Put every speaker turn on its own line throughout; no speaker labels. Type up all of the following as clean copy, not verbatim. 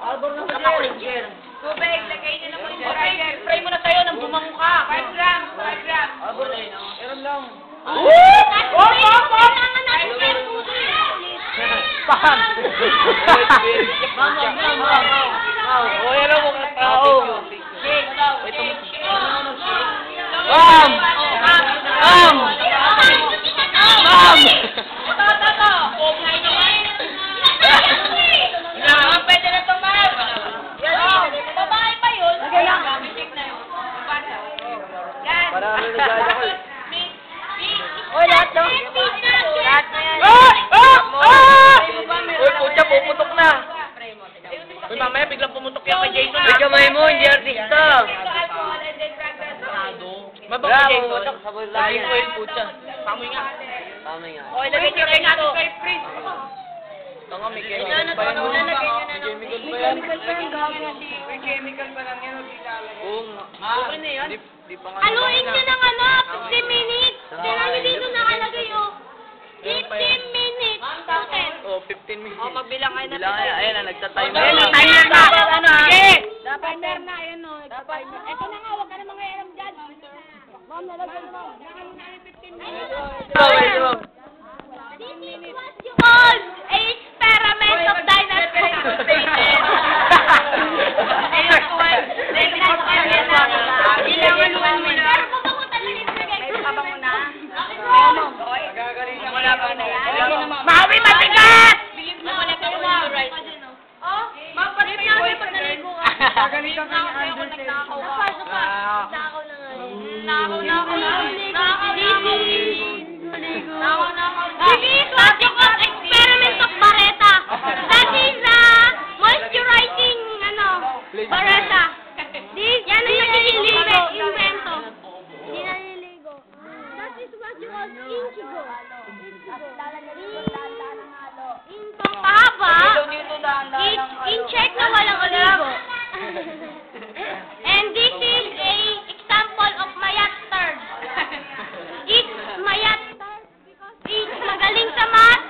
Albor na ba dyan?
Tubig, lagay niyo na moisturizer. Spray mo na sa'yo nang bumango ka. 5 grams, 5 grams.
Albor na yun. Meron lang.
Paham!
O, yan ang mga tao.
Paham! Paham! Paham!
Pwede na itong mahal. Babae pa yun.
Para ano na gaya ko.
Oy, lahat no? Lahat na yan.
Uy, pucha, pumutok na. Uy, mamaya biglang pumutok yan kay Jason.
Uy, kamay mo, hindi artista.
Mabang kay Jason. Sabay ko yung pucha. Pamoy nga.
Tama nga.
Okay, lagay niyo rin natin kay Prince.
Tanga, may
Lalagay
chemical pa yan.
niyo na no.
May chemical pa lang yan.
Oo nga. Okay na yan. Di pa nga.
Haluin nyo ng 15 minutes. Kaya nyo dito nakalagay, 15 minutes. Total.
Oh, 15 minutes.
O, magbilang kayo na.
Bilang kaya, ayan na, nagsa-timer
Ayan,
na.
timer na. Sige!
Timer na, ayan o. Ito na nga, huwag ka na mga alam dyan. Ma'am, nalagay mo. Nakano na yung 15 minutes. This is what you call a experiment of dynasty.
Maui matigas!
This is what you call experiment of Barreta. That is moisturizing Barreta. Yan ang nagiging invento. Hindi naliligo. That is what you call Inchigo. Yung pahaba, in-check na walang oligo. And this is a example of mayat third. It's mayat third because it's magaling sa math,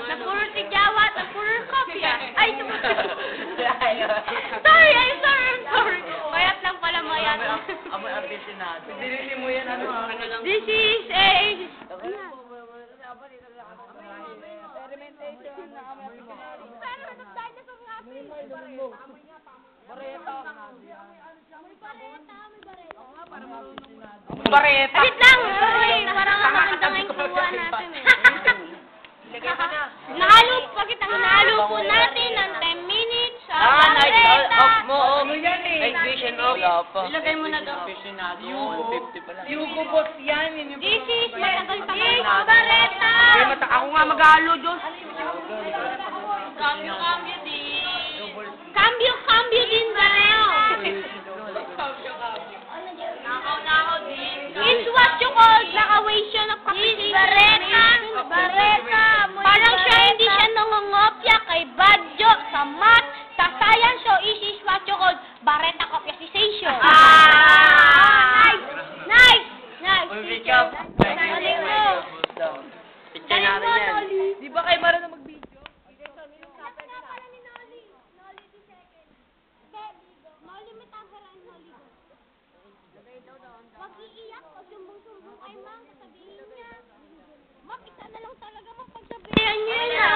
na puro tigyawat, na puro kopya. Ay, sorry, I'm sorry. Mayat lang pala, mayat.
Amoy aficionado.
Dinili mo yan, ano lang.
This is a...
Bareta.
Alit lang! Parang magandang yung kuha natin eh. Nahalo po natin ng 10 minutes.
Night off mo.
Ano yan eh?
Night vision off. Wala pa.
Ilagay mo na daw.
Aficionado. 150 pala.
Yugo boss yan.
This is matagal pa kayo. Bareta!
Ako nga mag-halo, Diyos.
Cambio din Bareo. It's what you call nakawation of Bareta. Parang siya hindi siya nangungopya kay Badjo sa math, sa science, so is what you call Bareta copiation. Nice! Galing mo.
Picture natin yan.
Di ba kayo marunong mag-video?
Wag iiyak o sumbong-sumbong kay Mang, sabihin niya. Mak, isa na lang talaga pagsabihan niya na.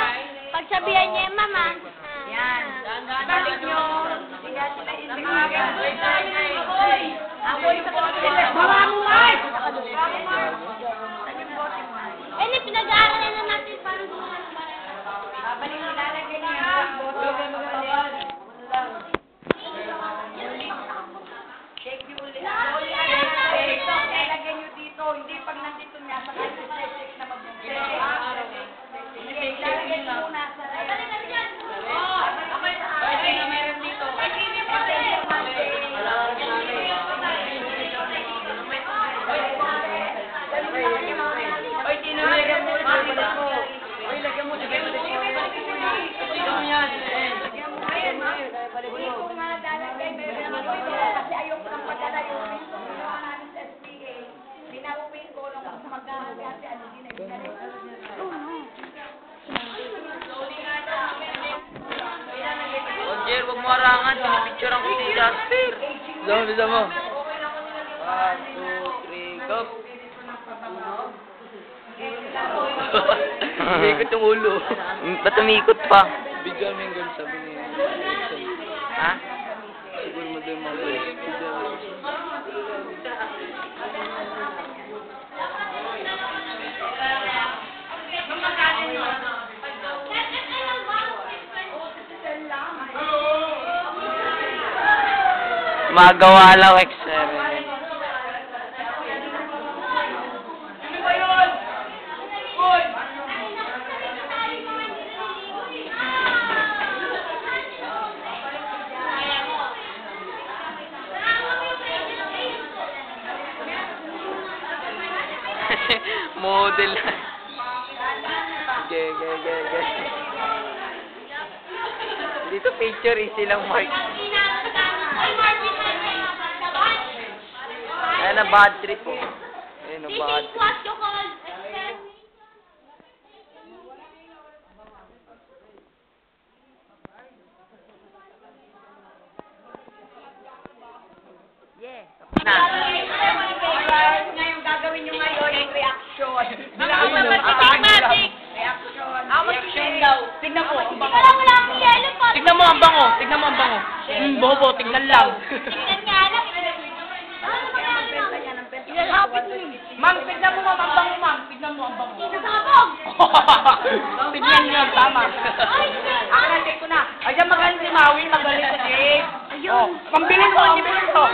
Pagsabihan niya, Mama.
Yan. Balik nyo.
Eh, pinag-aaralan na natin para gumawa.
Babalik nilalagay niya. Shake nyo ulit. Ilagay nyo dito. Hindi pag nandito niya, sa shake na mabuti. Ilalagay nyo muna. Pwede na meron dito.
wag mo harangan. Pinipicturean ko si Jasper.
Bisa mo. 1, 2, 3, go.
Ikot yung ulo. Ba't umikot pa?
Video mo yung girl, sabi niya.
Ha?
Siguro mo doon mga girls. Video mo.
Magawa lang experiment. Model.
Ge.
Dito picture easy lang mark. Ayan na bad trip po. Ayan na
This
bad
is
trip.
what you call experiment.
Na.
Ngayon gagawin nyo ngayon yung reaction.
Ayun,
Mathematic. Reaction daw. Tignan mo.
Wala akong yellow pa.
Tignan mo ang bango. Tignan mo ang bango. Bobo, tignan lang.
Tingnan nga lang. Ilalapit mo yun.
Ma'am, tignan mo ma'am ang bango ma'am. Tignan mo ang bango.
Isasabog.
Tignan niyo, tama.
Ako na, take ko na. Ayan, magaling si Maui. Magaling si Jake.
Ayun.
Pambilin ko, pambilin ko.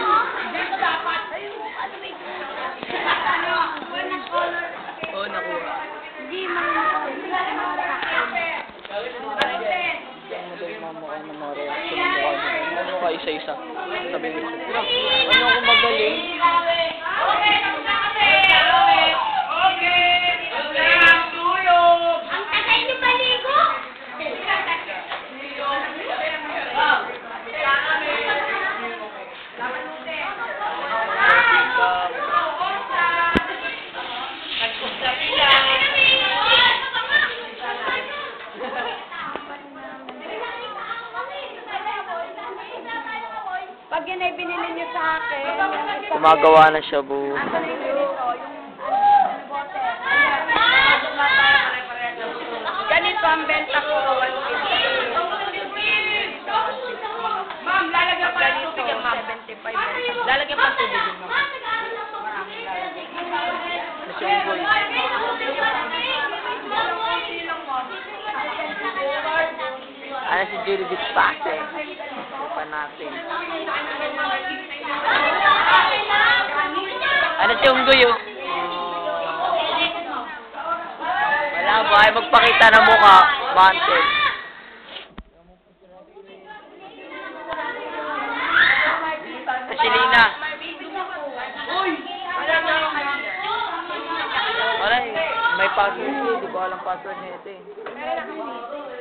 Oo, nakuha.
Hindi,
Mamukha ng mga reaction ng mukha niya. Ano ka isa-isa? Sabi mo isa. Ano kung magaling?
ang tagal niyo paligo.
Pag yun ay binili niyo sa akin,
Gumagawa na siya, bu.
ganito ang benta ko. 150. Ma'am, lalagyan pa ng tubig yan, ma'am. 75. Lalagyan pa ng tubig yan, ma'am.
Ano si Judy Bitpase? Pa natin. Ano si Unggoy, oh? Wala ba? Ay magpakita ng mukha. Wanted. Si Lina. Wala eh. May password siya. Di ko alam password niya ito eh.